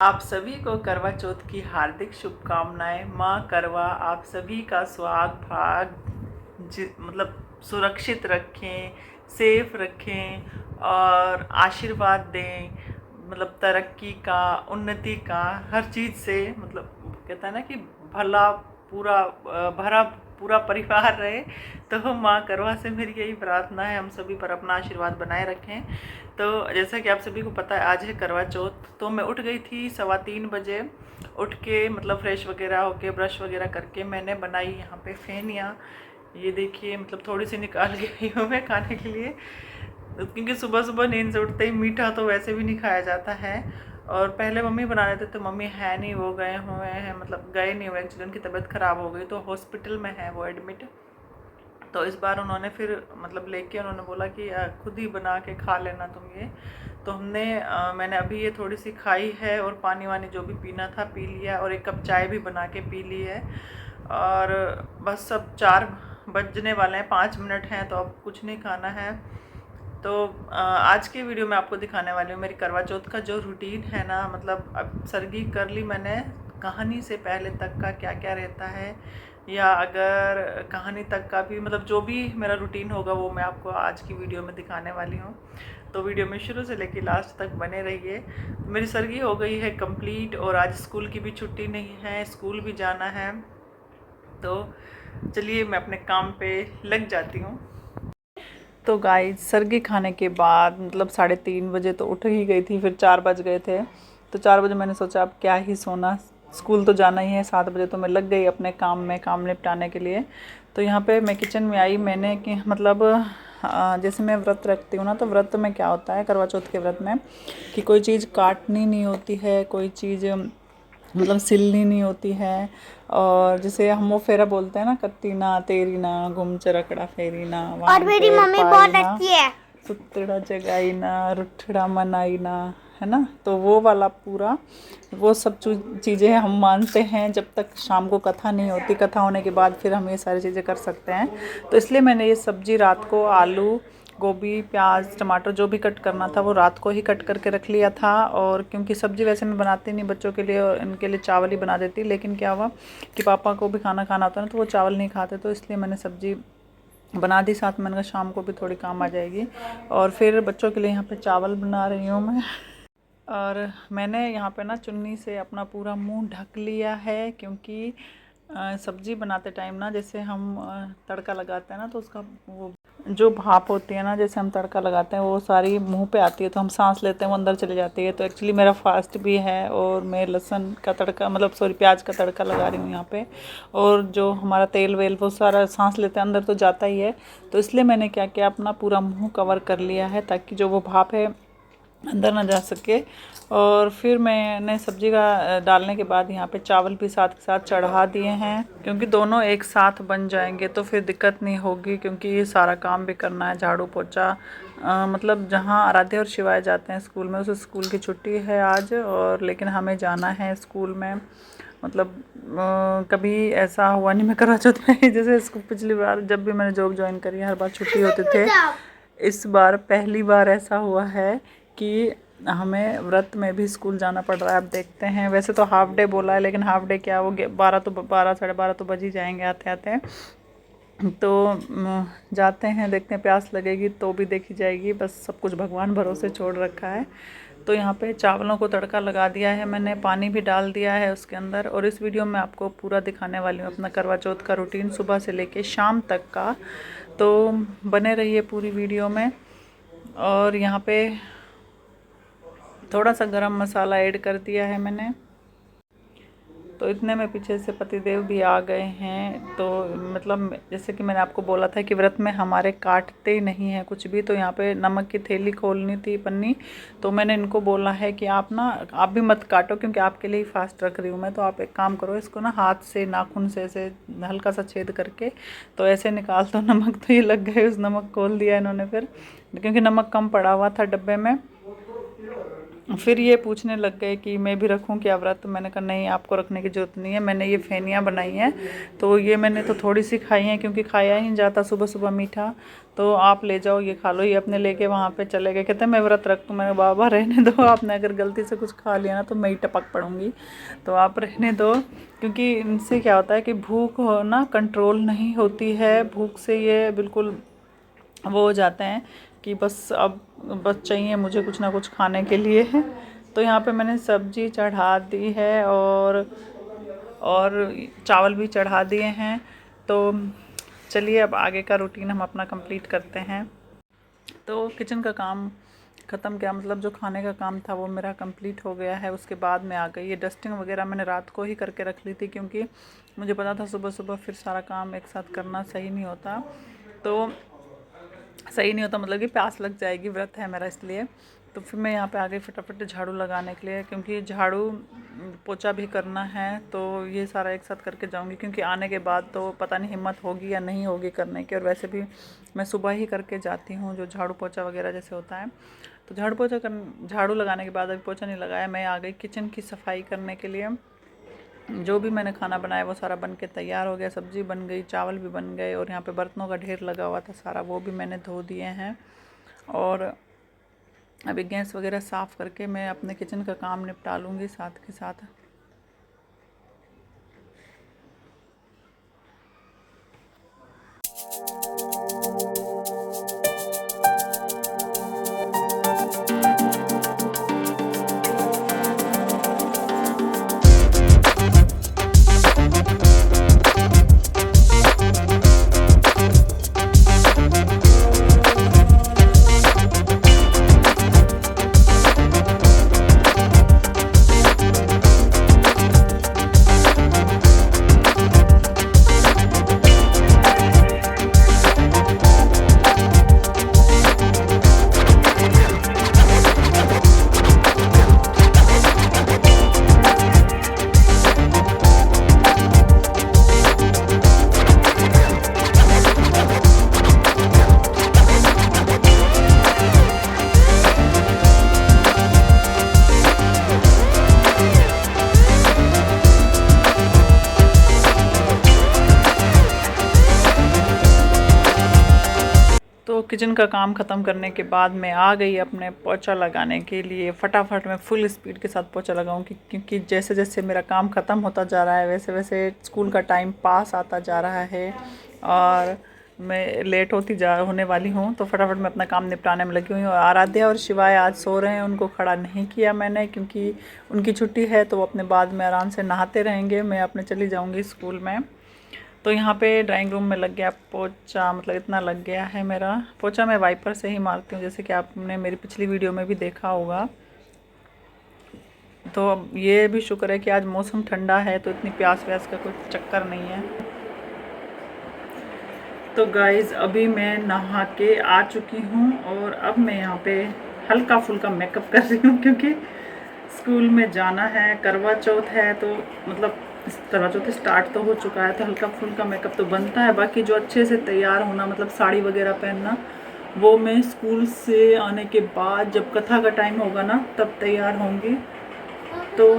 आप सभी को करवा चौथ की हार्दिक शुभकामनाएं। माँ करवा आप सभी का सुहाग भाग मतलब सुरक्षित रखें, सेफ रखें और आशीर्वाद दें। मतलब तरक्की का, उन्नति का, हर चीज़ से मतलब कहता है ना कि भला पूरा भरा पूरा परिवार रहे। तो माँ करवा से मेरी यही प्रार्थना है, हम सभी पर अपना आशीर्वाद बनाए रखें। तो जैसा कि आप सभी को पता है आज है करवा चौथ। तो मैं उठ गई थी 3:15 बजे। उठ के मतलब फ्रेश वगैरह होके ब्रश वगैरह करके मैंने बनाई यहाँ पे फेनिया। ये देखिए मतलब थोड़ी सी निकाल के आई हूँ मैं खाने के लिए, क्योंकि सुबह सुबह नींद से उठते ही मीठा तो वैसे भी नहीं खाया जाता है। और पहले मम्मी बना लेते तो मम्मी है नहीं, वो गए हुए हैं, मतलब गए नहीं हुए, एक्चुअली उनकी तबीयत ख़राब हो गई तो हॉस्पिटल में है वो एडमिट। तो इस बार उन्होंने फिर मतलब लेके उन्होंने बोला कि खुद ही बना के खा लेना तुम ये। तो मैंने अभी ये थोड़ी सी खाई है और पानी वानी जो भी पीना था पी लिया और 1 कप चाय भी बना के पी ली है। और बस अब 4 बजने वाले हैं, 5 मिनट हैं तो अब कुछ नहीं खाना है। तो आज की वीडियो में आपको दिखाने वाली हूँ मेरी करवा चौथ का जो रूटीन है ना। मतलब अब सरगी कर ली मैंने, कहानी से पहले तक का क्या क्या रहता है, या अगर कहानी तक का भी मतलब जो भी मेरा रूटीन होगा वो मैं आपको आज की वीडियो में दिखाने वाली हूँ। तो वीडियो में शुरू से लेकर लास्ट तक बने रहिए। मेरी सरगी हो गई है कंप्लीट और आज स्कूल की भी छुट्टी नहीं है, स्कूल भी जाना है। तो चलिए मैं अपने काम पे लग जाती हूँ। तो गाइस सरगी खाने के बाद मतलब 3:30 बजे तो उठ ही गई थी, फिर 4 बज गए थे। तो 4 बजे मैंने सोचा अब क्या ही सोना, स्कूल तो जाना ही है 7 बजे। तो मैं लग गई अपने काम में, काम निपटाने के लिए। तो यहाँ पे मैं किचन में आई, मैंने कि मतलब जैसे मैं व्रत रखती हूँ ना, तो व्रत में क्या होता है करवा चौथ के व्रत में कि कोई चीज़ काटनी नहीं होती है, कोई चीज़ मतलब सिलनी नहीं होती है। और जैसे हम वो फेरा बोलते हैं ना, कत्ती ना तेरी ना घुम चरकड़ा फेरी ना, और मेरी मम्मी बहुत अच्छी है। सुतड़ा जगाई ना, रुठड़ा मनाई ना, है ना। तो वो वाला पूरा वो सब चीज़ें हम मानते हैं जब तक शाम को कथा नहीं होती। कथा होने के बाद फिर हम ये सारी चीज़ें कर सकते हैं। तो इसलिए मैंने ये सब्ज़ी रात को आलू गोभी प्याज टमाटर जो भी कट करना था वो रात को ही कट करके रख लिया था। और क्योंकि सब्ज़ी वैसे मैं बनाती नहीं बच्चों के लिए, और इनके लिए चावल ही बना देती, लेकिन क्या हुआ कि पापा को भी खाना होता है ना, तो वो चावल नहीं खाते, तो इसलिए मैंने सब्ज़ी बना दी साथ में। मैंने कहा शाम को भी थोड़ी काम आ जाएगी। और फिर बच्चों के लिए यहाँ पे चावल बना रही हूँ मैं। और मैंने यहाँ पे ना चुन्नी से अपना पूरा मुंह ढक लिया है, क्योंकि सब्ज़ी बनाते टाइम ना जैसे हम तड़का लगाते हैं ना, तो उसका वो जो भाप होती है ना, जैसे हम तड़का लगाते हैं वो सारी मुंह पे आती है, तो हम सांस लेते हैं वो अंदर चली जाती है। तो एक्चुअली मेरा फास्ट भी है और मैं लहसुन का तड़का मतलब सॉरी प्याज का तड़का लगा रही हूँ यहाँ पे। और जो हमारा तेल वेल वो सारा सांस लेते हैं अंदर तो जाता ही है। तो इसलिए मैंने क्या किया, अपना पूरा मुँह कवर कर लिया है ताकि जो वो भाप है अंदर ना जा सके। और फिर मैंने सब्ज़ी का डालने के बाद यहाँ पे चावल भी साथ के साथ चढ़ा दिए हैं, क्योंकि दोनों एक साथ बन जाएंगे तो फिर दिक्कत नहीं होगी। क्योंकि ये सारा काम भी करना है, झाड़ू पोछा मतलब जहाँ आराध्या और शिवाय जाते हैं स्कूल में, उस स्कूल की छुट्टी है आज, और लेकिन हमें जाना है स्कूल में। मतलब कभी ऐसा हुआ नहीं मैं करवा चौथ में जैसे पिछली बार जब भी मैंने जॉब ज्वाइन करी हर बार छुट्टी होते थे, इस बार पहली बार ऐसा हुआ है कि हमें व्रत में भी स्कूल जाना पड़ रहा है। अब देखते हैं, वैसे तो हाफ डे बोला है, लेकिन हाफ डे क्या वो 12 साढ़े 12 तो बज ही जाएंगे आते आते। तो जाते हैं, देखते हैं, प्यास लगेगी तो भी देखी जाएगी, बस सब कुछ भगवान भरोसे छोड़ रखा है। तो यहाँ पे चावलों को तड़का लगा दिया है मैंने, पानी भी डाल दिया है उसके अंदर। और इस वीडियो में आपको पूरा दिखाने वाली हूँ अपना करवा चौथ का रूटीन सुबह से लेके शाम तक का। तो बने रहिए पूरी वीडियो में। और यहाँ पे थोड़ा सा गरम मसाला ऐड कर दिया है मैंने। तो इतने में पीछे से पतिदेव भी आ गए हैं। तो मतलब जैसे कि मैंने आपको बोला था कि व्रत में हमारे काटते नहीं हैं कुछ भी। तो यहाँ पे नमक की थैली खोलनी थी पन्नी, तो मैंने इनको बोला है कि आप भी मत काटो, क्योंकि आपके लिए ही फास्ट रख रही हूँ मैं। तो आप एक काम करो, इसको ना हाथ से नाखून से ऐसे हल्का सा छेद करके तो ऐसे निकाल दो नमक। तो ये लग गए, उस नमक खोल दिया इन्होंने फिर, क्योंकि नमक कम पड़ा हुआ था डब्बे में। फिर ये पूछने लग गए कि मैं भी रखूं क्या व्रत। मैंने कहा नहीं, आपको रखने की ज़रूरत नहीं है। मैंने ये फेनियाँ बनाई हैं, तो ये मैंने तो थोड़ी सी खाई हैं क्योंकि खाया ही नहीं जाता सुबह सुबह मीठा। तो आप ले जाओ, ये खा लो। ये अपने लेके वहाँ पे चले गए, कहते मैं व्रत रख दूँ। मैंने बाबा रहने दो, आपने अगर गलती से कुछ खा लिया ना तो मैं ही टपक पड़ूँगी, तो आप रहने दो। क्योंकि इनसे क्या होता है कि भूख हो ना कंट्रोल नहीं होती है, भूख से ये बिल्कुल वो हो जाते हैं कि अब बस चाहिए मुझे कुछ ना कुछ खाने के लिए है। तो यहाँ पे मैंने सब्जी चढ़ा दी है और चावल भी चढ़ा दिए हैं। तो चलिए अब आगे का रूटीन हम अपना कंप्लीट करते हैं। तो किचन का काम ख़त्म किया, मतलब जो खाने का काम था वो मेरा कंप्लीट हो गया है। उसके बाद मैं आ गई, ये डस्टिंग वगैरह मैंने रात को ही करके रख ली थी क्योंकि मुझे पता था सुबह सुबह फिर सारा काम एक साथ करना सही नहीं होता। तो सही नहीं होता मतलब कि प्यास लग जाएगी, व्रत है मेरा इसलिए। तो फिर मैं यहाँ पे आ गई फटाफट झाड़ू लगाने के लिए, क्योंकि झाड़ू पोछा भी करना है। तो ये सारा एक साथ करके जाऊँगी क्योंकि आने के बाद तो पता नहीं हिम्मत होगी या नहीं होगी करने की। और वैसे भी मैं सुबह ही करके जाती हूँ जो झाड़ू पोछा वगैरह जैसे होता है। तो झाड़ू लगाने के बाद अभी पोछा नहीं लगाया, मैं आ गई किचन की सफाई करने के लिए। जो भी मैंने खाना बनाया वो सारा बन के तैयार हो गया, सब्ज़ी बन गई, चावल भी बन गए, और यहाँ पे बर्तनों का ढेर लगा हुआ था सारा, वो भी मैंने धो दिए हैं। और अभी गैस वगैरह साफ़ करके मैं अपने किचन का काम निपटा लूँगी साथ के साथ। तो किचन का काम ख़त्म करने के बाद मैं आ गई अपने पोछा लगाने के लिए। फटाफट मैं फुल स्पीड के साथ पोछा लगाऊँ क्योंकि जैसे जैसे मेरा काम ख़त्म होता जा रहा है वैसे वैसे स्कूल का टाइम पास आता जा रहा है और मैं लेट होने वाली हूँ। तो फटाफट मैं अपना काम निपटाने में लगी हुई हूँ। आराध्या और शिवाय आज सो रहे हैं, उनको खड़ा नहीं किया मैंने क्योंकि उनकी छुट्टी है, तो वो अपने बाद में आराम से नहाते रहेंगे, मैं अपने चली जाऊँगी स्कूल में। तो यहाँ पे ड्राइंग रूम में लग गया पोछा, मतलब इतना लग गया है मेरा पोछा। मैं वाइपर से ही मारती हूँ, जैसे कि आपने मेरी पिछली वीडियो में भी देखा होगा। तो अब ये भी शुक्र है कि आज मौसम ठंडा है तो इतनी प्यास व्यास का कोई चक्कर नहीं है। तो गाइज़ अभी मैं नहा के आ चुकी हूँ और अब मैं यहाँ पे हल्का फुल्का मेकअप कर रही हूँ क्योंकि स्कूल में जाना है, करवा चौथ है। तो मतलब करवा चौथ स्टार्ट तो हो चुका है, तो हल्का फुल्का मेकअप तो बनता है। बाकी जो अच्छे से तैयार होना, मतलब साड़ी वगैरह पहनना, वो मैं स्कूल से आने के बाद जब कथा का टाइम होगा ना तब तैयार होंगी। तो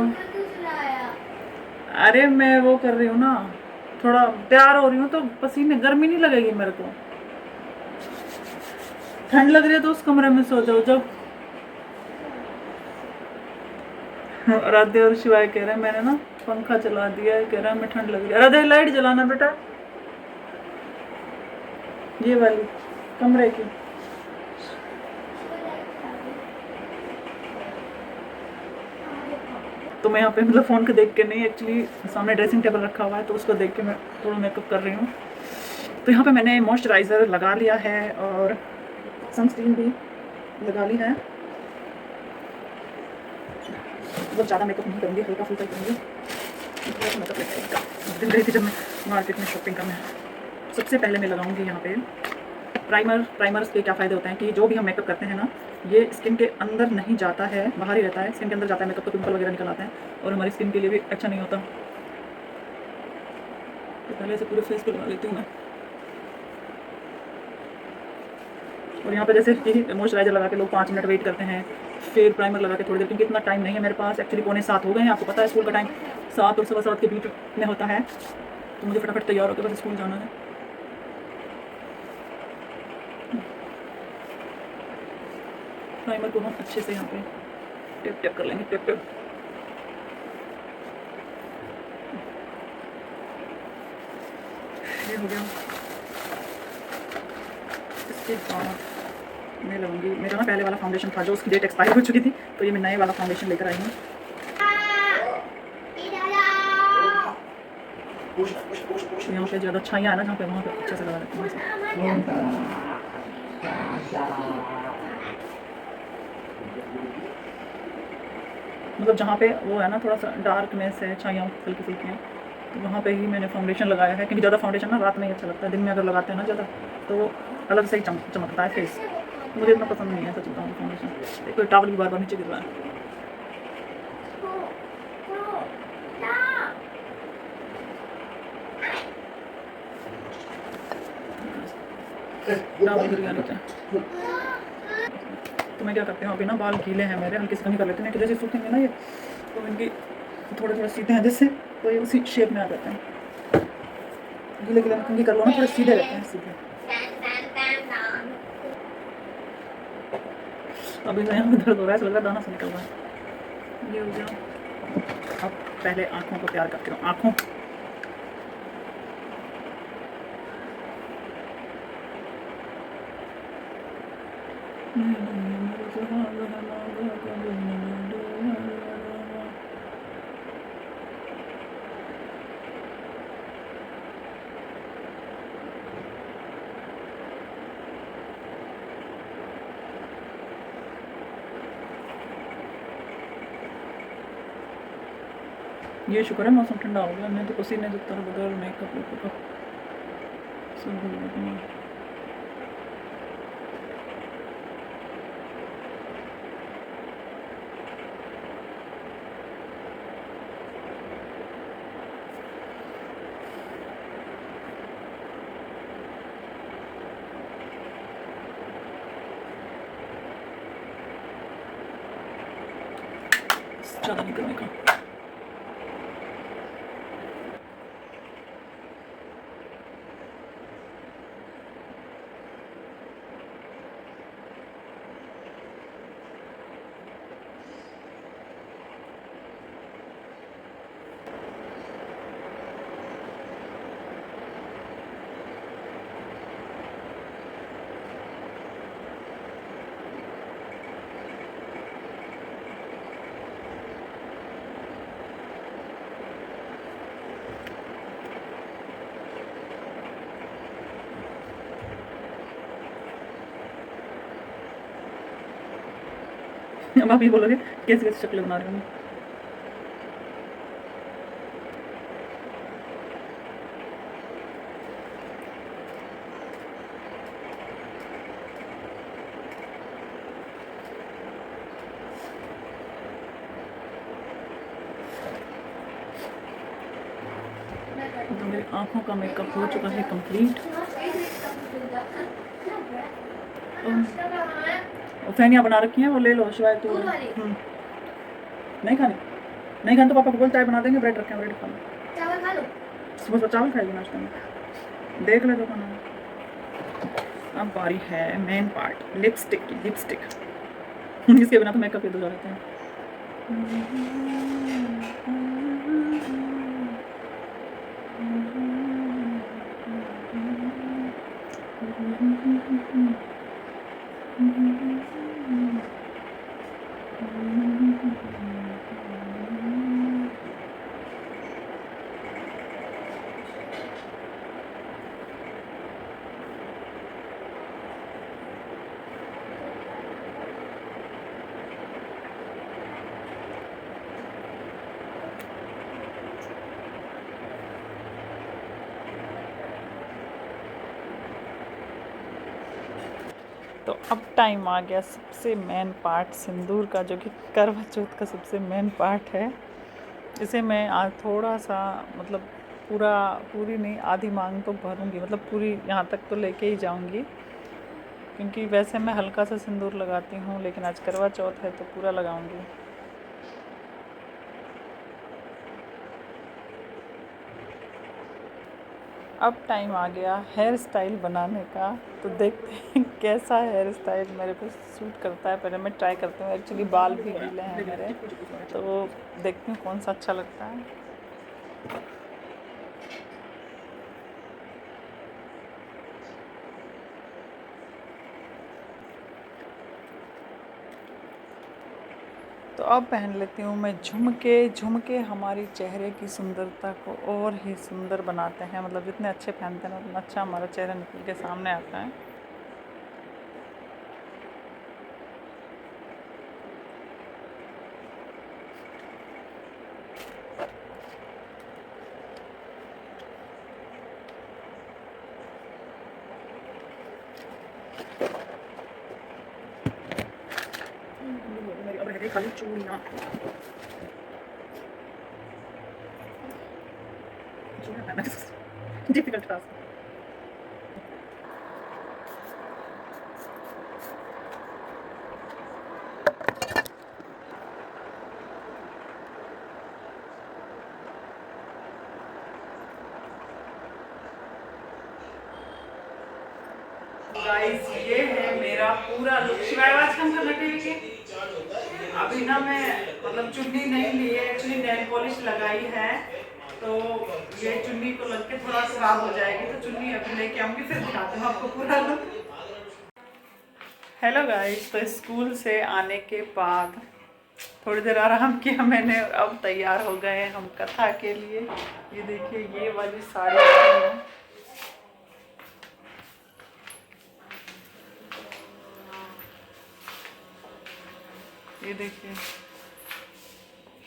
अरे मैं वो कर रही हूँ ना, थोड़ा तैयार हो रही हूँ तो पसीने, गर्मी नहीं लगेगी मेरे को। ठंड लग रही है तो उस कमरे में सो जाओ। जब आराध्या और शिवाय कह रहे हैं मैंने ना पंखा चला दिया है, कह रहा है हमें ठंड लग रही है। आराध्या लाइट जलाना बेटा, ये वाली कमरे की। तो मैं यहाँ पे मतलब फ़ोन को देख के नहीं, एक्चुअली सामने ड्रेसिंग टेबल रखा हुआ है तो उसको देख के मैं थोड़ा मेकअप कर रही हूँ। तो यहाँ पे मैंने मॉइस्चराइज़र लगा लिया है और सनस्क्रीन भी लगा ली है। बहुत ज़्यादा मेकअप नहीं करूँगी, हल्का फुल्का करूँगी। मेकअप दिन गई थी जब मैं मार्केट में शॉपिंग करने। सबसे पहले मैं लगाऊंगी यहाँ पे प्राइमर। प्राइमर्स के क्या फ़ायदे होते हैं कि जो भी हम मेकअप करते हैं ना, ये स्किन के अंदर नहीं जाता है, बाहर ही रहता है। स्किन के अंदर जाता है मेकअप तो पिंपल वगैरह निकल आते हैं और हमारी स्किन के लिए भी अच्छा नहीं होता। तो पहले से पूरे फेस पे लगा लेती हूँ मैं। और यहाँ पे जैसे कि मॉइस्चराइज़र लगा के लोग 5 मिनट वेट करते हैं फिर प्राइमर लगा के थोड़ी देर, क्योंकि इतना टाइम नहीं है मेरे पास। एक्चुअली 6:45 हो गए हैं, आपको पता है स्कूल का टाइम 7 और 7:15 के बीच में होता है, तो मुझे फटाफट तैयार होकर बस स्कूल जाना है। प्राइमर को हम अच्छे से यहाँ पे टेप टेप कर लेंगे, टेप टेप। ये हो गया। इसके बाद मैं लगाऊंगी, मेरा ना पहले वाला फाउंडेशन था जो उसकी डेट एक्सपायर हो चुकी थी, तो ये मैं नए वाला फाउंडेशन लेकर आई हूँ। यहाँ पे ज़्यादा छाइयाँ है ना, जहाँ पे वहाँ पे अच्छे से लगा देते हैं। मतलब जहाँ पे वो है ना थोड़ा सा डार्कनेस है, छाइयाँ हल्की फुल्की हैं, तो वहाँ पे ही मैंने फाउंडेशन लगाया है, क्योंकि ज़्यादा फाउंडेशन ना रात में ही अच्छा लगता है, दिन में अगर लगाते हैं ना ज़्यादा तो वो अलग से ही चमकता है फेस। मुझे इतना पसंद नहीं है सच बताऊँ फाउंडेशन। एक टावल भी बार बार नीचे गिर रहा है। टावल गिर गया नीचे। तो मैं क्या करती हूँ, अभी ना बाल गीले हैं मेरे, हल्के से कंघी कर लेते हैं, कि जैसे सूखेंगे ना ये तो इनकी थोड़े थोड़े सीधे हैं जिससे, तो ये उसी शेप में आ जाते हैं। गीले गीले में कंघी कर लो ना, थोड़े सीधे रहते हैं, सीधे। अभी तो यहाँ दर्द हो रहा है, ऐसा लग रहा है दाना से निकल रहा है। ये हो गया। अब पहले आँखों को तैयार करती हूँ, आँखों। ये शुक्र है मौसम ठंडा हो गया, मैं तो पसीने से तर बदल मेकअप वेकअप सब भूल गई। ज़्यादा नहीं करने का। अब आप ये बोलोगे कैसे कैसे शक्ल बना रहे हो। तो मेरी आँखों का मेकअप हो चुका है कंप्लीट। और फैनियाँ बना रखी हैं, वो ले लो शिवाय तो। नहीं खानी, नहीं खानी तो पापा को बोल चाय बना देंगे, ब्रेड रखें, ब्रेड खा लो। चावल खा लो। सुबह चावल खाएगी नाश्ते में, देख ले तो खाना। अब बारी है मेन पार्ट, लिपस्टिक की। लिपस्टिक इसके बिना तो मेकअप ही अधूरा रहता है। तो अब टाइम आ गया सबसे मेन पार्ट सिंदूर का, जो कि करवा चौथ का सबसे मेन पार्ट है। इसे मैं आज थोड़ा सा मतलब पूरी नहीं, आधी मांग तो भरूंगी, मतलब पूरी यहाँ तक तो लेके ही जाऊंगी, क्योंकि वैसे मैं हल्का सा सिंदूर लगाती हूँ, लेकिन आज करवा चौथ है तो पूरा लगाऊंगी। अब टाइम आ गया हेयर स्टाइल बनाने का, तो देखते हैं कैसा हेयर स्टाइल मेरे पे सूट करता है। पहले मैं ट्राई करती हूँ, एक्चुअली बाल भी गीले हैं मेरे, तो देखती हूँ कौन सा अच्छा लगता है। तो अब पहन लेती हूँ मैं झुमके। झुमके हमारी चेहरे की सुंदरता को और ही सुंदर बनाते हैं, मतलब जितने अच्छे पहनते हैं उतना अच्छा हमारा चेहरा निकल के सामने आता है। मेरी खाली चूड़ियाँ डिफिकल्ट टास्क। गाइस ये है मेरा पूरा लुक। शिवाय आवाज कम करना चाहिए। अभी ना मैं मतलब चुन्नी नहीं ली है, एक्चुअली नेल पॉलिश लगाई है, तो ये चुन्नी को लग के थोड़ा खराब हो जाएगी, तो चुन्नी अभी लेके आऊंगी, फिर दिखाती हूँ आपको पूरा लुक। हेलो गाइस, तो स्कूल से आने के बाद थोड़ी देर आराम किया मैंने, अब तैयार हो गए हम कथा के लिए। ये देखिए ये वाली साड़ी है, ये देखिए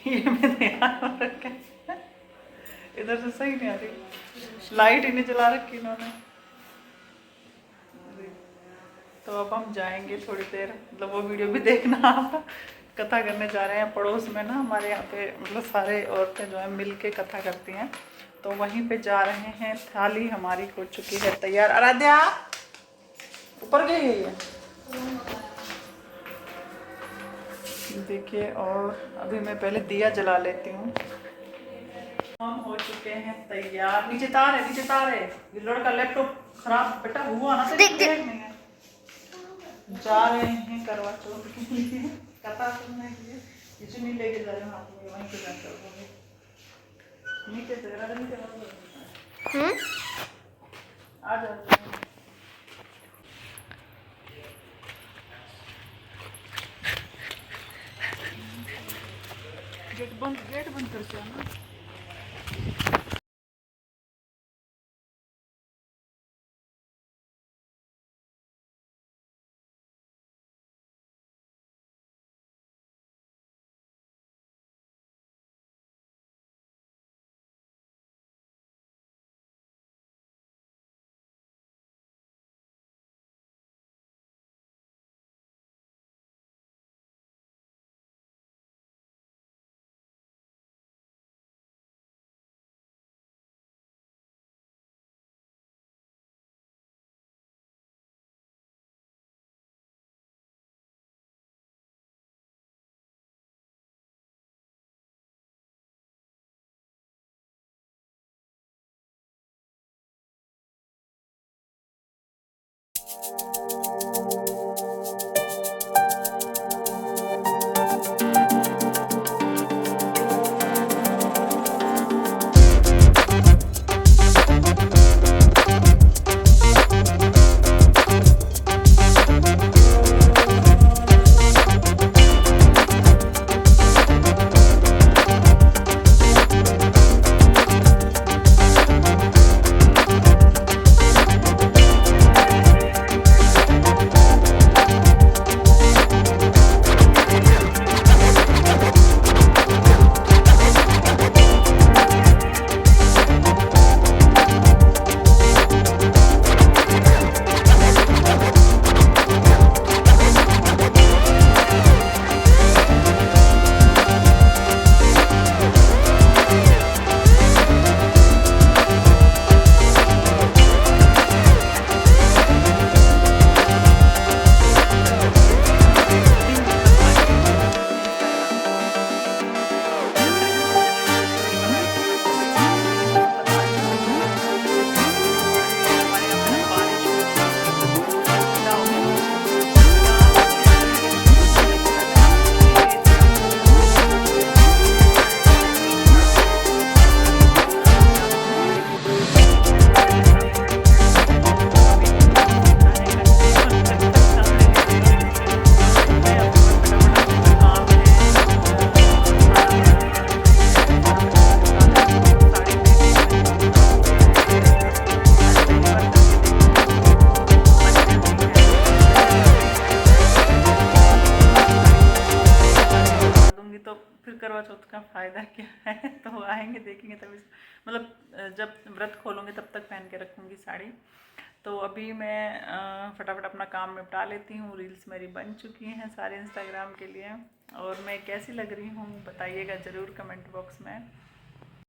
ये मैंने यहाँ रखा है। इधर से सही नहीं आ रही, लाइट ही नहीं जला रखी इन्होंने। तो अब हम जाएंगे थोड़ी देर, मतलब वो वीडियो भी देखना आप। कथा करने जा रहे हैं पड़ोस में ना, हमारे यहाँ पे मतलब सारे औरतें जो है मिल के कथा करती हैं, तो वहीं पे जा रहे हैं। थाली हमारी हो चुकी है तैयार। आराध्या ऊपर गई है देखिए, और अभी मैं पहले दिया जला लेती हूँ। हम हो चुके हैं तैयार। नीचे तार है, नीचे तार है। ये लड़का लैपटॉप खराब बेटा हुआ ना, तो देख देख। नहीं है। जा रहे हैं करवा चौथ के लिए, कथा सुनने के लिए। ये चुन्नी लेके जा रहे हैं हाथ में, वहीं पे जाकर बोले नीचे से जरा नीचे आ जाते हैं। गेट बंद कर दिया ना। करवा चौथ का फ़ायदा क्या है तो आएंगे देखेंगे तभी, मतलब जब व्रत खोलूँगी तब तक पहन के रखूँगी साड़ी। तो अभी मैं फटाफट अपना काम निपटा लेती हूँ। रील्स मेरी बन चुकी हैं सारे इंस्टाग्राम के लिए, और मैं कैसी लग रही हूँ बताइएगा ज़रूर कमेंट बॉक्स में।